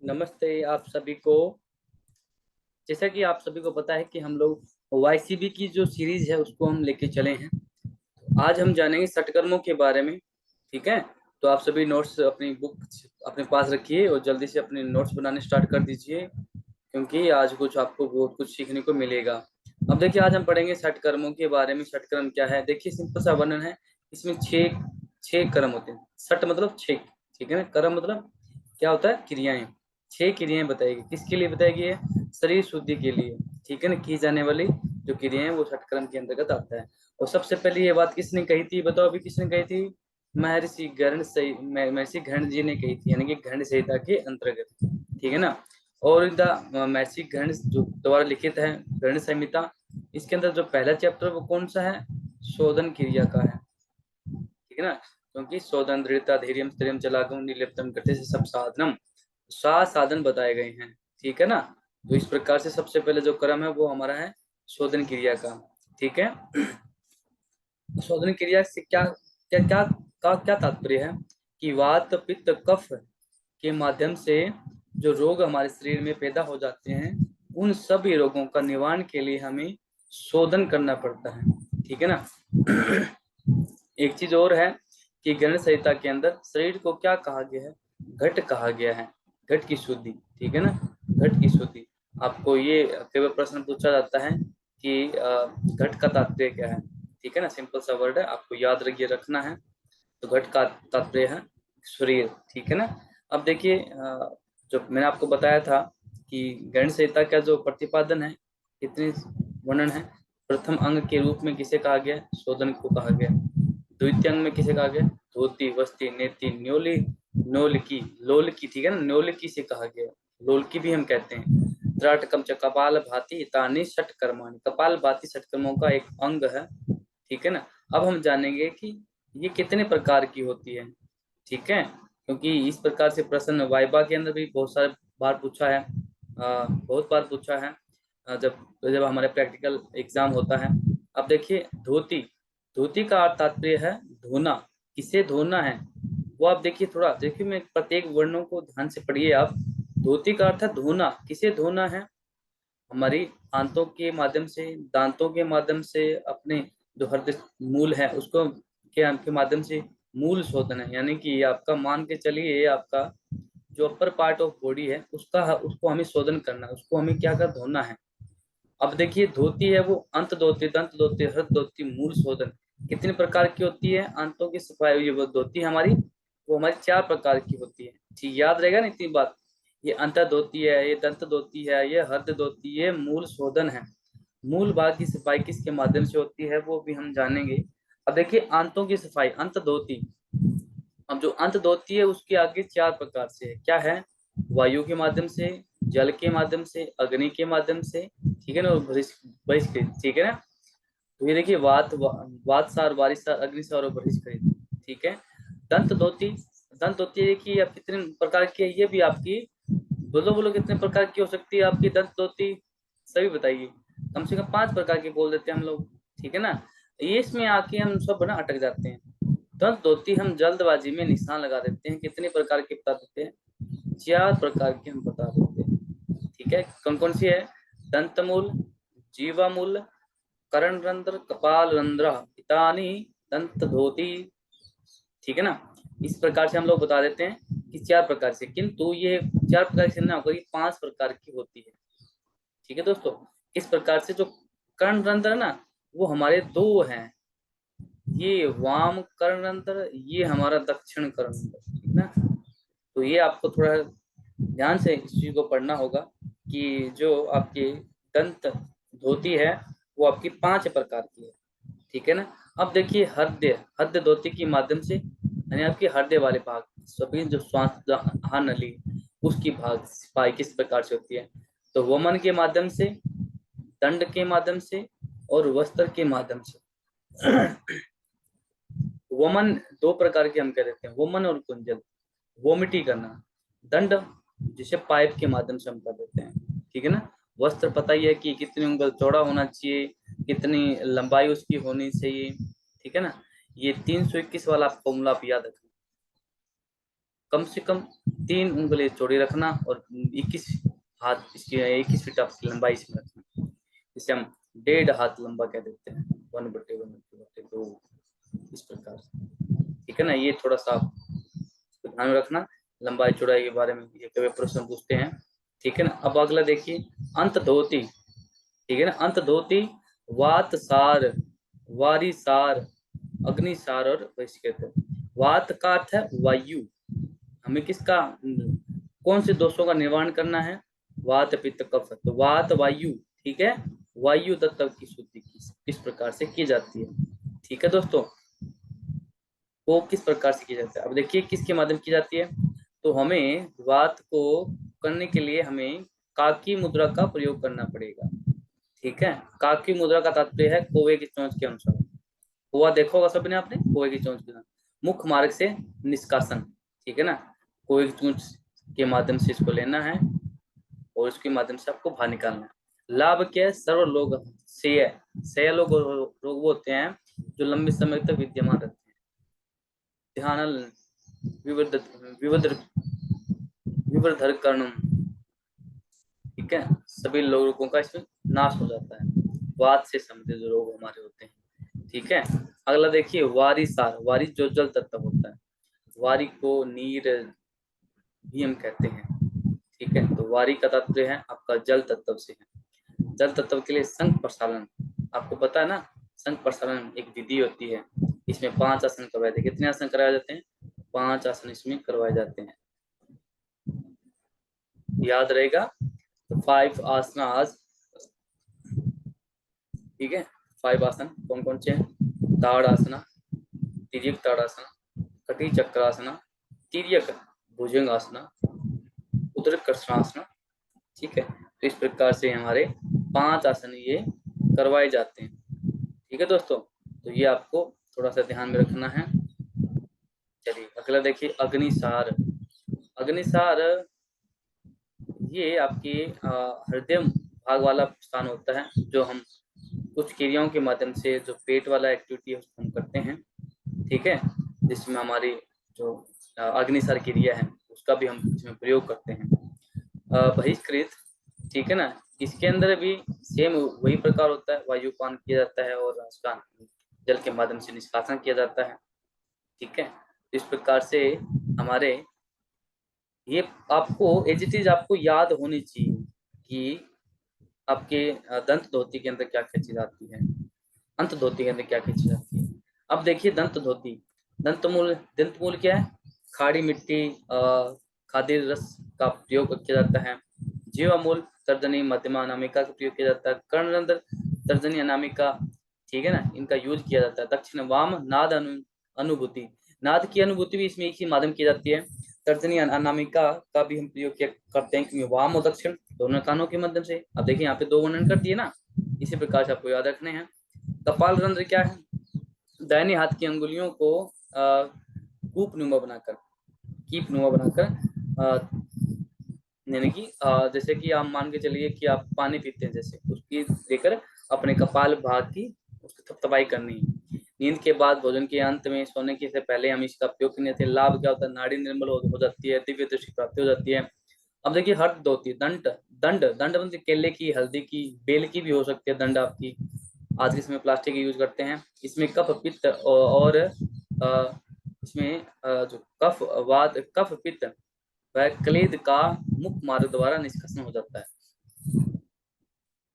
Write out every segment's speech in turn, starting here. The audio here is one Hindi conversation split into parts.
नमस्ते आप सभी को। जैसा कि आप सभी को पता है कि हम लोग वाईसीबी की जो सीरीज है उसको हम लेके चले हैं। आज हम जानेंगे षटकर्मों के बारे में। ठीक है, तो आप सभी नोट्स अपनी बुक अपने पास रखिए और जल्दी से अपने नोट्स बनाने स्टार्ट कर दीजिए, क्योंकि आज कुछ आपको बहुत कुछ सीखने को मिलेगा। अब देखिए, आज हम पढ़ेंगे षटकर्मों के बारे में। षटकर्म क्या है? देखिए, सिंपल सा वर्णन है। इसमें छह छह कर्म होते हैं। षट मतलब छह, ठीक है ना। कर्म मतलब क्या होता है? क्रियाएं। छह क्रियाएं बताएगी। किसके लिए बताएगी? ये शरीर शुद्धि के लिए, ठीक है ना। की जाने वाली जो क्रियाएं वो षटकर्म के अंतर्गत आता है। और सबसे पहले ये बात किसने कही थी? बताओ अभी, किसने कही थी? महर्षि घर्ण जी ने कही थी, यानी कि घर्ण संहिता के अंतर्गत, ठीक है ना। और महर्षि घर्ण जो द्वारा लिखित है घर्ण संहिता, इसके अंदर जो पहला चैप्टर वो कौन सा है? शोधन क्रिया का है, ठीक है ना। क्योंकि शोधन, दृढ़ता, धैर्यम, स्थिरम, चलागम, निर्लिप्तम करते से सब साधनम, सात साधन बताए गए हैं, ठीक है ना। तो इस प्रकार से सबसे पहले जो क्रम है वो हमारा है शोधन क्रिया का, ठीक है। शोधन क्रिया से क्या क्या क्या क्या तात्पर्य है कि वात पित्त कफ के माध्यम से जो रोग हमारे शरीर में पैदा हो जाते हैं, उन सभी रोगों का निवारण के लिए हमें शोधन करना पड़ता है, ठीक है ना। एक चीज और है कि गण संहिता के अंदर शरीर को क्या कहा गया है? घट कहा गया है। घट की शुद्धि, ठीक है ना। घट की शुद्धि। आपको ये कई बार प्रश्न पूछा जाता है कि घट का तात्पर्य क्या है, ठीक है ना। सिंपल सा वर्ड है, आपको याद रखिए, रखना है। तो घट का तात्पर्य है शरीर, ठीक है ना। अब देखिए, जो मैंने आपको बताया था कि गण संहिता का जो प्रतिपादन है, कितने वर्णन है। प्रथम अंग के रूप में किसे कहा गया? शोधन को कहा गया। द्वितीय अंग में किसे कहा गया? धोती, वस्ती, नेति, न्योली, नोलकी, लोलकी, ठीक है ना। नोलकी से कहा गया, लोलकी भी हम कहते हैं। त्राटकम च कपाल भाती तानि षटकर्माणि, कपाल भाती षटकर्मों का एक अंग है, ठीक है ना। अब हम जानेंगे कि ये कितने प्रकार की होती है, ठीक है। क्योंकि इस प्रकार से प्रश्न वाइबा के अंदर भी बहुत सारे बार पूछा है, बहुत बार पूछा है, जब जब हमारे प्रैक्टिकल एग्जाम होता है। अब देखिए, धोती, धोती का अर्थ तात्पर्य है धोना। किसे धोना है वो आप देखिए, थोड़ा देखिए, मैं प्रत्येक वर्णों को ध्यान से पढ़िए आप। धोती का अर्थ है धोना। किसे धोना है? हमारी आंतों के माध्यम से, दांतों के माध्यम से, अपने जो हृदय मूल है उसको के माध्यम से मूल शोधन है। यानी कि आपका मान के चलिए, ये आपका जो अपर पार्ट ऑफ बॉडी है उसका, उसको हमें शोधन करना है, उसको हमें क्या कर धोना है। अब देखिए, धोती है वो अंत धोती, दंत धोती, हृदय धोती, मूल शोधन, कितने प्रकार की होती है? आंतों की सफाई हुई वो धोती हमारी, वो हमारी चार प्रकार की होती है, ठीक, याद रहेगा ना इतनी बात। ये अंत धोती है, ये दंत धोती है, ये हृदय धोती, ये मूल शोधन है। मूल भाग की सफाई किसके माध्यम से होती है वो भी हम जानेंगे। अब देखिए, आंतों की सफाई, अंत धोती। अब जो अंत धोती है उसके आगे चार प्रकार से है, क्या है? वायु के माध्यम से, जल के माध्यम से, अग्नि के माध्यम से, ठीक है ना, और बहिष्कृत, ठीक है ना। तो ये देखिए, वात सार, वारिसार, अग्निसार और बहिष्कृत, ठीक है। दंत धोती, दंत धोती देखिए आप कितने प्रकार की है, ये भी आपकी, बोलो बोलो कितने प्रकार की हो सकती है आपकी दंत धोती? सभी बताइए। कम से कम पांच प्रकार की बोल देते हैं हम लोग, ठीक है ना। ये इसमें आके हम सब ना अटक जाते हैं। दंत धोती हम जल्दबाजी में निशान लगा देते हैं। कितने प्रकार के बता देते हैं? चार प्रकार के हम बता देते हैं, ठीक है। कौन कौन सी है? दंतमूल, जीवामूल, कर्ण रंध्र, कपाल रंध्र, इतानी दंत धोती, ठीक है ना। इस प्रकार से हम लोग बता देते हैं कि चार प्रकार से, किंतु ये चार प्रकार से ना होकर ये पांच प्रकार की होती है, ठीक है दोस्तों। इस प्रकार से जो कर्ण रंध्र है ना, वो हमारे दो हैं। ये वाम कर्ण रंध्र, ये हमारा दक्षिण कर्ण रंध्र, ठीक ना। तो ये आपको थोड़ा ध्यान से इस चीज को पढ़ना होगा कि जो आपकी दंत धोती है वो आपकी पांच प्रकार की है, ठीक है ना। अब देखिए, हृदय, हृदय धोती के माध्यम से, यानी आपके हृदय वाले भाग, सभी जो श्वास नली, उसकी भाग सफाई किस प्रकार से होती है? तो वमन के माध्यम से, दंड के माध्यम से और वस्त्र के माध्यम से। वमन दो प्रकार के हम कह देते हैं, वमन और कुंजल, वोमिटी करना। दंड जिसे पाइप के माध्यम से हम कर देते हैं, ठीक है ना। वस्त्र पता ही है कि कितनी उंगल चौड़ा होना चाहिए, कितनी लंबाई उसकी होनी चाहिए, ठीक है ना। ये 321 वाला फॉर्मूला आप याद रखना। कम से कम 3 उंगली चौड़ी रखना और 21 हाथ इसकी 21 फीट आपकी लंबाई इसमें रखना, जिसे हम 1.5 हाथ लंबा कह देते हैं, 1/2 इस प्रकार से। ठीक है ना, ये थोड़ा सा आप ध्यान में रखना लंबाई चौड़ाई के बारे में, ये कभी प्रश्न पूछते हैं। ठीक है ना, अब अगला देखिए अंत धोती। ठीक है ना, अंत धोती वात सार, वारी सार, अग्नि सार और वैश्यत। वात का अर्थ है वायु, हमें किसका कौन से दोषों का निवारण करना है, वात पित्त कफ, तो वात वायु। ठीक है, वायु तत्व की शुद्धि किस प्रकार से की जाती है। ठीक है दोस्तों, वो किस प्रकार से की जाती है, अब देखिए किसके माध्यम की जाती है। तो हमें वात को करने के लिए हमें काकी मुद्रा का प्रयोग करना पड़ेगा। ठीक है, काकी मुद्रा का तात्पर्य है कौवे की चोंच के अनुसार। कौवा देखा होगा सबने आपने, कौवे की चोंच के मुख्य मार्ग से निष्कासन। ठीक है ना, कौवे की चोंच के माध्यम से इसको लेना है और इसके माध्यम से आपको बाहर निकालना है। लाभ क्या है, सर्व लोग सेय लोग रोग होते हैं जो लंबे समय तक विद्यमान रहते हैं। ध्यान विवर्धर कर्णम। ठीक है, सभी लोगों का इसमें नाश हो जाता है, वात से संबंधित जो रोग हमारे होते हैं। ठीक है, अगला देखिए वारी सार। वारी जो जल तत्व होता है, वारी को नीर भी हम कहते हैं। ठीक है, तो वारी का तात्पर्य है आपका जल तत्व से है। जल तत्व के लिए संघ प्रसारण, आपको पता है ना, संघ प्रसारण एक विधि होती है, इसमें 5 आसन करवाए जाते हैं। कितने आसन कराए जाते हैं, 5 आसन इसमें करवाए जाते हैं, याद रहेगा। तो 5 आसनास। ठीक है, 5 आसन कौन कौन से हैं, ताड़ासना, तिर्यक ताड़ासना, कटी चक्रासना, तिर्यक भुजंगासना, उदर कृष्णासना। ठीक है, तो इस प्रकार से हमारे 5 आसन ये करवाए जाते हैं। ठीक है दोस्तों, तो ये आपको थोड़ा सा ध्यान में रखना है। चलिए अगला देखिए अग्निसार। अग्निसार ये आपके हृदय भाग वाला स्थान होता है, जो हम कुछ क्रियाओं के माध्यम से जो पेट वाला एक्टिविटी है उसको हम करते हैं। ठीक है, जिसमें हमारी जो अग्निसार क्रिया है उसका भी हम इसमें प्रयोग करते हैं। बहिष्कृत। ठीक है ना, इसके अंदर भी सेम वही प्रकार होता है, वायुपान किया जाता है और उसका जल के माध्यम से निष्कासन किया जाता है। ठीक है, इस प्रकार से हमारे ये आपको एज इट इज आपको याद होनी चाहिए कि आपके दंत धोती के अंदर क्या क्या चीज आती है, अंत धोती के अंदर क्या क्या चीज आती है। अब देखिए दंत धोती, दंत मूल क्या है, खाड़ी मिट्टी खाद्य रस का प्रयोग किया जाता है। जीवामूल तर्जनी मध्यमा अनामिका का प्रयोग किया जाता है। कर्णरंध्र तर्जनी अनामिका, ठीक है ना, इनका यूज किया जाता है। दक्षिण वाम नाद अनुभूति, नाद की अनुभूति भी इसमें एक ही माध्यम की जाती है। तर्जनी अनामिका का भी हम प्रयोग करते हैं, क्योंकि वाम और दक्षिण दोनों कानों के माध्यम से। अब देखिए यहाँ पे 2 वर्णन कर दिए ना, इसी प्रकार से आपको याद रखने हैं। कपाल रंध्र क्या है, दाहिने हाथ की अंगुलियों को कूप नुमा बनाकर, कीप नुमा बनाकर, यानी कि जैसे कि आप मान के चलिए कि आप पानी पीते हैं, जैसे उसकी देकर अपने कपाल भाग की उसकी थपथपाई करनी है। नींद के बाद, भोजन के अंत में, सोने के से पहले हम इसका उपयोग करने थे। लाभ क्या होता है, नाड़ी निर्मल हो जाती है, दिव्य दृष्टि प्राप्ति हो जाती है। अब देखिए हर्द धोती, दंड दंड दंड मतलब केले की, हल्दी की, बेल की भी हो सकती है दंड आपकी। आज के समय प्लास्टिक यूज करते हैं। इसमें कफ पित्त और इसमें जो कफ पित्त वह क्लेद का मुख्य मार्ग द्वारा निष्कासन हो जाता है।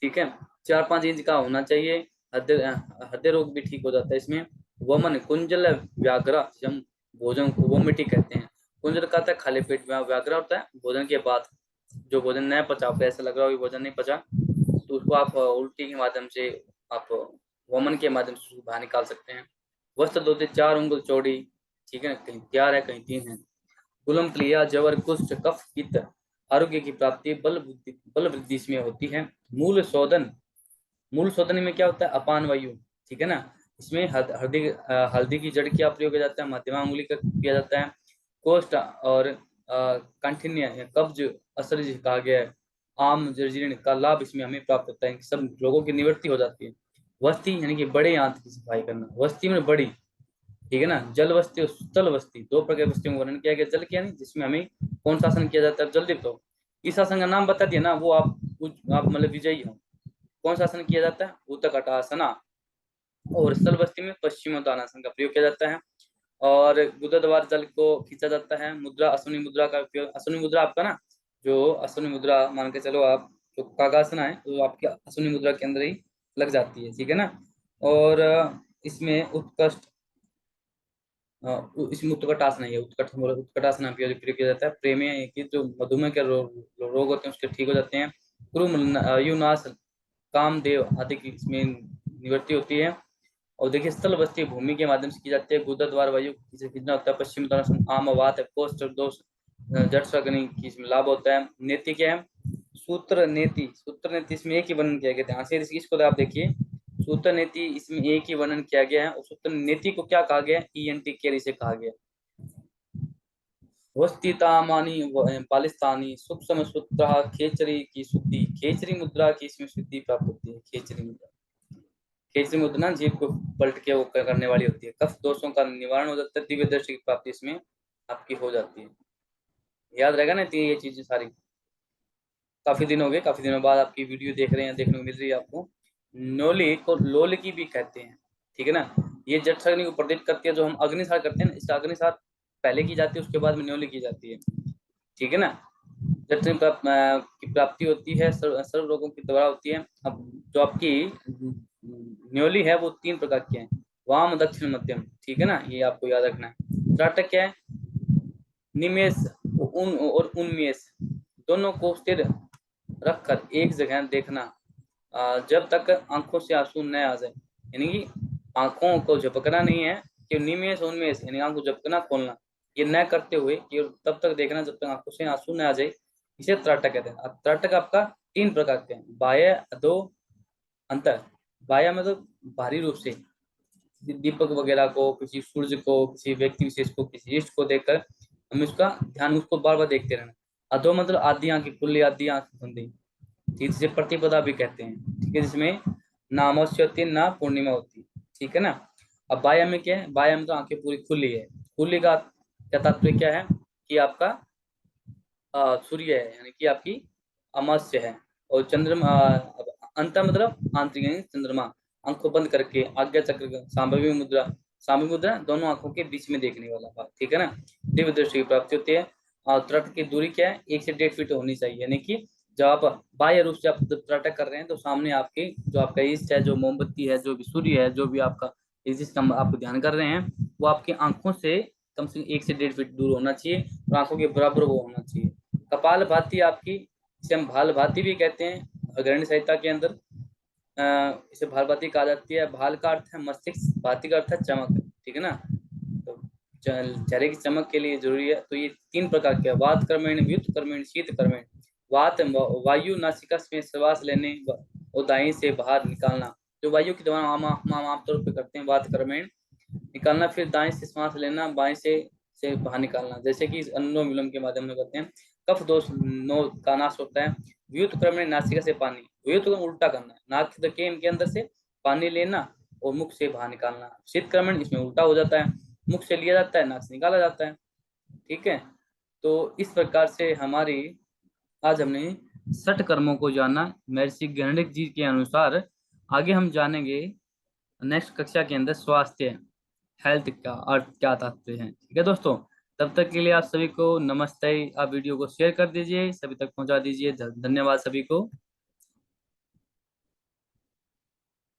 ठीक है, 4-5 इंच का होना चाहिए। हृदय रोग भी ठीक हो जाता है इसमें। वमन कुंजल व्याघ्रा, हम भोजन को वोमिटिंग कहते हैं। कुंजल का था खाली पेट में, व्याघ्रा होता है भोजन के बाद जो भोजन नहीं पचा, आपको ऐसा लग रहा हो भोजन नहीं पचा, तो उसको आप उल्टी के माध्यम से, आप वमन के माध्यम से बाहर निकाल सकते हैं। वस्त्र धोते 4 उंगल चौड़ी। ठीक है, कहीं 4 है कहीं 3 है। कुलम क्लिया जवर कुष्ठ कफ पित्त आरोग्य की प्राप्ति बल वृद्धि इसमें होती है। मूल शोधन, मूल शोधन में क्या होता है, अपान वायु। ठीक है ना, इसमें हल्दी की जड़ का प्रयोग किया जाता है, मध्यमा उंगली का किया जाता है। कोष्ठ और काठिन्य कब्ज असरज कहा गया है। आम जर्जीर्ण का लाभ इसमें हमें प्राप्त होता है, सब रोगों की निवृत्ति हो जाती है। वस्ती यानी कि बड़े आंत की सफाई करना, वस्ती में बड़ी, ठीक है ना। जल बस्ती और स्थल बस्ती, दो प्रकार की बस्तियों का वर्णन किया गया। जल किया नहीं, जिसमें हमें कौन सा आसन किया जाता है, जल दीप्त हो। इस आसन का नाम बता दिया ना, वो आप मतलब विजयी हो। कौन सा आसन किया जाता है, उत्कटासना। और स्थल बस्ती में पश्चिमोत्तानासन का प्रयोग किया जाता है। और गुदद्वार जल को खींचा जाता है। मुद्रा अश्विनी मुद्रा का उपयोग, अश्विनी मुद्रा आपका ना, जो अश्विनी मुद्रा मान के चलो आप, जो कागासना है तो आपकी अश्विनी मुद्रा के अंदर ही लग जाती है, ठीक है ना। और इसमें उत्कृष्ट इसमें उत्कटासन है, उत्कटासन प्रयोग किया जाता है। प्रेमी की जो मधुमेह के रोग होते हैं उसके ठीक हो जाते हैं। युनाश, कामदेव आदि की इसमें निवृत्ति होती है। और देखिए स्थल बस्ती भूमि के माध्यम से की जाती है। गुदा द्वार वायु से खींचना होता है। पश्चिम उत्तानासन आम वात है, कोष्ठ दोष जठ सग्नि की इसमें लाभ होता है। नेति क्या है, सूत्र नेति, सूत्र नेति इसमें एक ही वर्णन किया गया था। इसको आप देखिए, सूत्र नेति इसमें एक ही वर्णन किया गया है। और सूत्र नेति को क्या कहा गया है, ईएनटी केरी से कहा गया। वस्तितामानी पालिस्तानी सूक्ष्म सूत्र खेचरी की शुद्धि, खेचरी मुद्रा की इसमें शुद्धि प्राप्त होती है। खेचरी मुद्रा, खेचरी मुद्रा जीभ को पलट के वो करने वाली होती है। कफ दोषों का निवारण हो जाता है। दिव्य दृष्टि की प्राप्ति इसमें आपकी हो जाती है। याद रहेगा ना, ये चीजें सारी। काफी दिन हो गए, काफी दिनों बाद आपकी वीडियो देख रहे हैं, देखने को मिल रही है आपको। नोली को लोलकी भी कहते हैं, ठीक है ना। ये जठ अग्नि को प्रदीप्त करती है। जो हम अग्निसार करते हैं ना, इसका अग्निसार पहले की जाती है, उसके बाद में न्योली की जाती है, ठीक है ना। जठ की प्राप्ति होती है, सर्व रोगों की दवा होती है। अब जो आपकी न्योली है वो तीन प्रकार की है, वाम दक्षिण मध्यम, ठीक है ना, ये आपको याद रखना है। त्राटक क्या है, निमेष उन और उन्मेष दोनों को स्थिर रखकर एक जगह देखना, जब तक आंखों से आंसू न आ जाए। यानी कि आंखों को झपकना नहीं है, कि निमेष उन्मेष यानी आंखों को झपकना खोलना, ये न करते हुए कि तब तक देखना जब तक आंखों से आंसू न आ जाए, इसे त्राटक कहते हैं। त्राटक आपका तीन प्रकार के हैं, बाह्य, अधो, अंतर। बाह्य मतलब बाहरी रूप से, दीपक वगैरह को, किसी सूर्य को, किसी व्यक्ति विशेष को, किसी इष्ट को देखकर हमें उसका ध्यान, उसको बार बार देखते रहना। अधो मतलब आधी आंखें खुली, आधी आंखें बंदी, ठीक, जिसे प्रतिपदा भी कहते हैं, ठीक है, जिसमें ना अमावस्या होती है ना पूर्णिमा होती है, ठीक है ना। अब बाह्य में क्या है, बाह्य में तो आंखें पूरी खुली है। खुली का क्या तात्पर्य क्या है, कि आपका सूर्य है, यानी कि आपकी अमावस्या है। और चंद्रमा, अंत मतलब आंतरिक यानी चंद्रमा, आंखों बंद करके आज्ञा चक्र, सांभवी मुद्रा, सांभवी मुद्रा दोनों आंखों के बीच में देखने वाला बात, ठीक है ना। दिव्य दृष्टि की प्राप्ति होती है। और त्रट की दूरी क्या है, 1 से 1.5 फीट होनी चाहिए। यानी कि जब आप बाह्य रूप से आप त्राटक कर रहे हैं तो सामने आपकी जो आपका ईस्ट है, जो मोमबत्ती है, जो भी सूर्य है, जो भी आपका जिसका आप ध्यान कर रहे हैं, वो आपकी आंखों से कम 1 से 1.5 फीट दूर होना चाहिए, और आंखों के बराबर वो होना चाहिए। कपाल भाती आपकी, इसे हम भाल भाती भी कहते हैं अग्रणी संहिता के अंदर। इसे भाल भाती कहा जाती है। भाल का अर्थ है मस्तिष्क, भाती का अर्थ है चमक, ठीक है ना। तो चेहरे की चमक के लिए जरूरी है। तो ये तीन प्रकार के, वात कर्मेण, व्युत कर्मेण, शीत कर्मेण। वात वायु नासिका में श्वास लेने और दाएं से बाहर निकालना, जो वायु की दवा हम आमतौर पर करते हैं, वात कर्मेण निकालना। फिर दाएं से सांस लेना, बाएं से बाहर निकालना, जैसे कि अनुलोम विलोम के माध्यम से करते हैं। कफ दोष नो का नाश होता है। व्युत क्रम नासिका से पानी, व्युत क्रम उल्टा करना है, नाक के अंदर से पानी लेना और मुख से बाहर निकालना। शीत क्रमण इसमें उल्टा हो जाता है, मुख से लिया जाता है, नाक से निकाला जाता है, ठीक है। तो इस प्रकार से हमारी आज हमने 60 कर्मों को जाना महर्षि गणित जी के अनुसार। आगे हम जानेंगे नेक्स्ट कक्षा के अंदर स्वास्थ्य, हेल्थ का अर्थ क्या तात्पर्य है, ठीक है दोस्तों। तब तक के लिए आप सभी को नमस्ते। आप वीडियो को शेयर कर दीजिए, सभी तक पहुंचा दीजिए। धन्यवाद सभी को।